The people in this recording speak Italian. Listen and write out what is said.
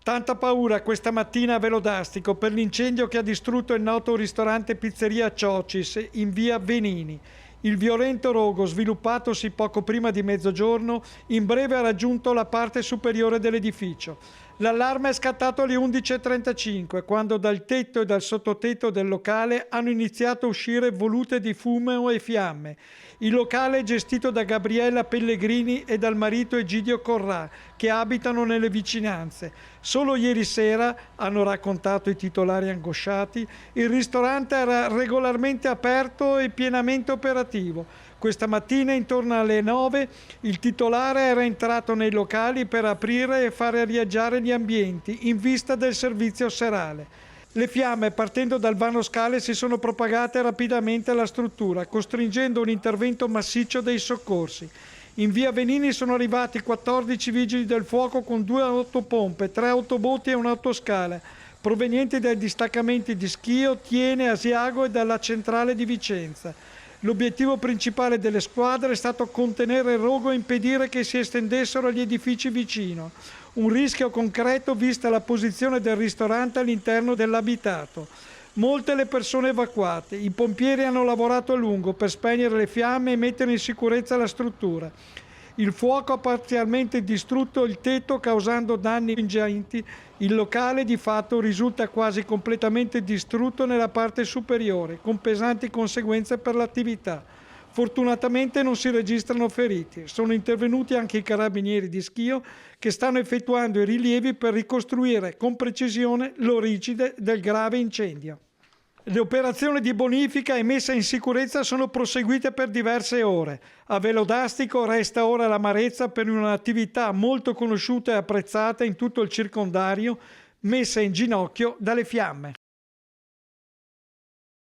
Tanta paura questa mattina a Velodastico per l'incendio che ha distrutto il noto ristorante pizzeria Ciocis in via Venini. Il violento rogo, sviluppatosi poco prima di mezzogiorno, in breve ha raggiunto la parte superiore dell'edificio. L'allarme è scattato alle 11:35, quando dal tetto e dal sottotetto del locale hanno iniziato a uscire volute di fumo e fiamme. Il locale è gestito da Gabriella Pellegrini e dal marito Egidio Corrà, che abitano nelle vicinanze. Solo ieri sera, hanno raccontato i titolari angosciati, il ristorante era regolarmente aperto e pienamente operativo. Questa mattina, intorno alle 9, il titolare era entrato nei locali per aprire e fare arieggiare gli ambienti in vista del servizio serale. Le fiamme, partendo dal vano scale, si sono propagate rapidamente alla struttura, costringendo un intervento massiccio dei soccorsi. In via Venini sono arrivati 14 vigili del fuoco con 2 autopompe, 3 autobotti e un'autoscala, provenienti dai distaccamenti di Schio, Tiene, Asiago e dalla centrale di Vicenza. L'obiettivo principale delle squadre è stato contenere il rogo e impedire che si estendessero agli edifici vicino. Un rischio concreto vista la posizione del ristorante all'interno dell'abitato. Molte le persone evacuate. I pompieri hanno lavorato a lungo per spegnere le fiamme e mettere in sicurezza la struttura. Il fuoco ha parzialmente distrutto il tetto causando danni ingenti. Il locale di fatto risulta quasi completamente distrutto nella parte superiore, con pesanti conseguenze per l'attività. Fortunatamente non si registrano feriti. Sono intervenuti anche i carabinieri di Schio che stanno effettuando i rilievi per ricostruire con precisione l'origine del grave incendio. Le operazioni di bonifica e messa in sicurezza sono proseguite per diverse ore. A Velodastico resta ora l'amarezza per un'attività molto conosciuta e apprezzata in tutto il circondario, messa in ginocchio dalle fiamme.